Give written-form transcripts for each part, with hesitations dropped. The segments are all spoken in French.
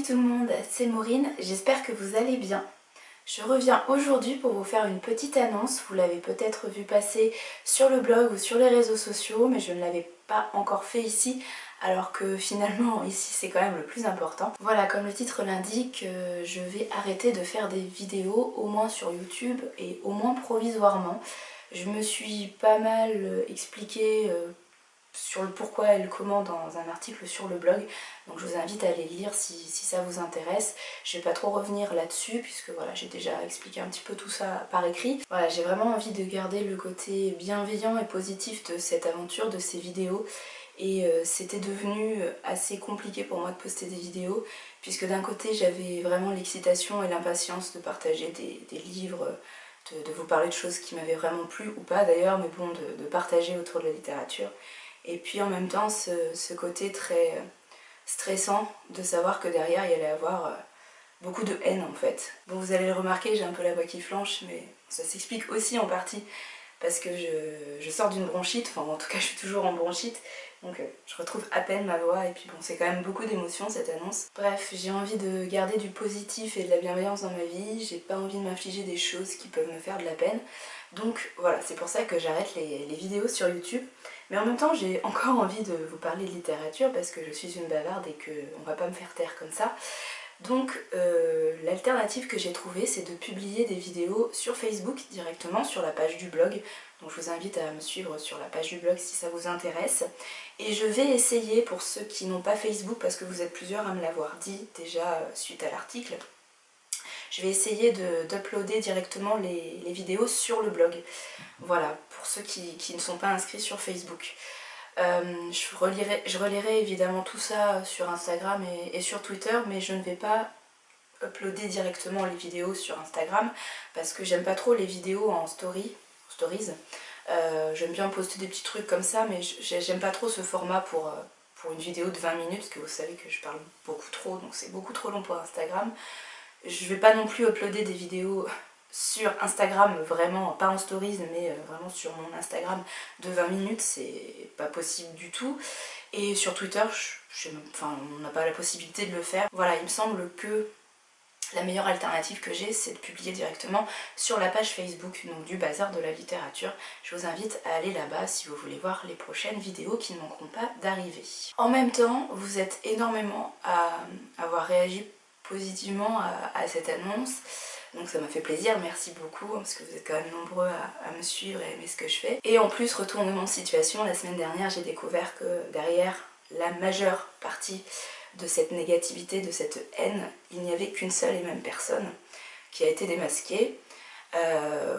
tout le monde, c'est Maureen, j'espère que vous allez bien. Je reviens aujourd'hui pour vous faire une petite annonce, vous l'avez peut-être vu passer sur le blog ou sur les réseaux sociaux, mais je ne l'avais pas encore fait ici, alors que finalement ici c'est quand même le plus important. Voilà, comme le titre l'indique, je vais arrêter de faire des vidéos, au moins sur YouTube et au moins provisoirement. Je me suis pas mal expliqué sur le pourquoi et le comment dans un article sur le blog, donc je vous invite à aller lire si ça vous intéresse. Je vais pas trop revenir là-dessus puisque voilà, j'ai déjà expliqué un petit peu tout ça par écrit. Voilà, j'ai vraiment envie de garder le côté bienveillant et positif de cette aventure, de ces vidéos, et c'était devenu assez compliqué pour moi de poster des vidéos puisque d'un côté j'avais vraiment l'excitation et l'impatience de partager des livres, de vous parler de choses qui m'avaient vraiment plu ou pas d'ailleurs, mais bon, de partager autour de la littérature. Et puis en même temps ce côté très stressant de savoir que derrière il y allait avoir beaucoup de haine en fait. Bon, vous allez le remarquer, j'ai un peu la voix qui flanche, mais ça s'explique aussi en partie parce que je sors d'une bronchite, enfin en tout cas je suis toujours en bronchite, donc je retrouve à peine ma voix et puis bon, c'est quand même beaucoup d'émotions cette annonce. Bref, j'ai envie de garder du positif et de la bienveillance dans ma vie, j'ai pas envie de m'infliger des choses qui peuvent me faire de la peine. Donc voilà, c'est pour ça que j'arrête les vidéos sur YouTube. Mais en même temps, j'ai encore envie de vous parler de littérature parce que je suis une bavarde et qu'on va pas me faire taire comme ça. Donc l'alternative que j'ai trouvée, c'est de publier des vidéos sur Facebook directement sur la page du blog. Donc je vous invite à me suivre sur la page du blog si ça vous intéresse. Et je vais essayer, pour ceux qui n'ont pas Facebook, parce que vous êtes plusieurs à me l'avoir dit déjà suite à l'article, je vais essayer d'uploader directement les vidéos sur le blog. Voilà, pour ceux qui ne sont pas inscrits sur Facebook. Je relirai évidemment tout ça sur Instagram et sur Twitter, mais je ne vais pas uploader directement les vidéos sur Instagram parce que j'aime pas trop les vidéos en stories. J'aime bien poster des petits trucs comme ça, mais j'aime pas trop ce format pour une vidéo de 20 minutes, parce que vous savez que je parle beaucoup trop, donc c'est beaucoup trop long pour Instagram. Je vais pas non plus uploader des vidéos sur Instagram, vraiment, pas en stories, mais vraiment sur mon Instagram de 20 minutes, c'est pas possible du tout. Et sur Twitter, on n'a pas la possibilité de le faire. Voilà, il me semble que la meilleure alternative que j'ai, c'est de publier directement sur la page Facebook, donc du Bazar de la littérature. Je vous invite à aller là-bas si vous voulez voir les prochaines vidéos qui ne manqueront pas d'arriver. En même temps, vous êtes énormément à avoir réagi positivement à cette annonce. Donc ça m'a fait plaisir, merci beaucoup, parce que vous êtes quand même nombreux à me suivre et à aimer ce que je fais. Et en plus, retournement de situation, la semaine dernière, j'ai découvert que derrière la majeure partie de cette négativité, de cette haine, il n'y avait qu'une seule et même personne qui a été démasquée.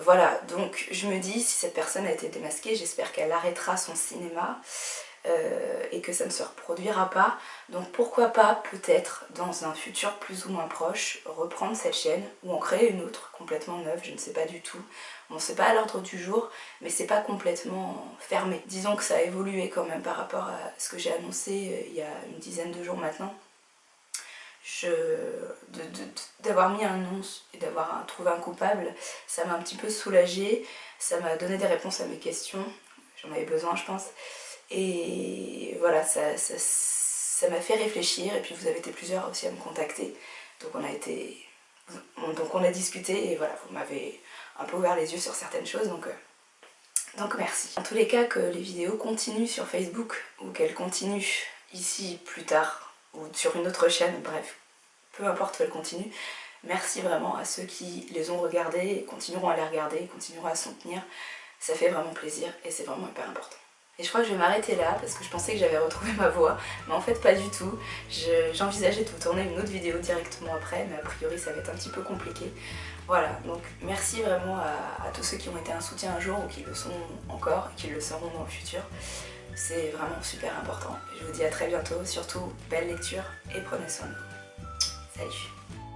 Voilà, donc je me dis, si cette personne a été démasquée, j'espère qu'elle arrêtera son cinéma et que ça ne se reproduira pas. Donc pourquoi pas, peut-être, dans un futur plus ou moins proche, reprendre cette chaîne ou en créer une autre complètement neuve, je ne sais pas du tout. Bon, c'est pas à l'ordre du jour, mais c'est pas complètement fermé. Disons que ça a évolué quand même par rapport à ce que j'ai annoncé il y a une dizaine de jours maintenant. D'avoir mis un nom et d'avoir trouvé un coupable, ça m'a un petit peu soulagée, ça m'a donné des réponses à mes questions, j'en avais besoin je pense. Et voilà, ça m'a fait réfléchir, et puis vous avez été plusieurs aussi à me contacter, donc on a discuté, et voilà, vous m'avez un peu ouvert les yeux sur certaines choses, donc merci. En tous les cas, que les vidéos continuent sur Facebook, ou qu'elles continuent ici plus tard, ou sur une autre chaîne, bref, peu importe où elles continuent, merci vraiment à ceux qui les ont regardées, et continueront à les regarder, et continueront à s'en tenir, ça fait vraiment plaisir, et c'est vraiment hyper important. Et je crois que je vais m'arrêter là parce que je pensais que j'avais retrouvé ma voix, mais en fait pas du tout. J'envisageais de vous tourner une autre vidéo directement après, mais a priori ça va être un petit peu compliqué. Voilà, donc merci vraiment à tous ceux qui ont été un soutien un jour ou qui le sont encore et qui le seront dans le futur. C'est vraiment super important. Je vous dis à très bientôt, surtout belle lecture et prenez soin de vous. Salut!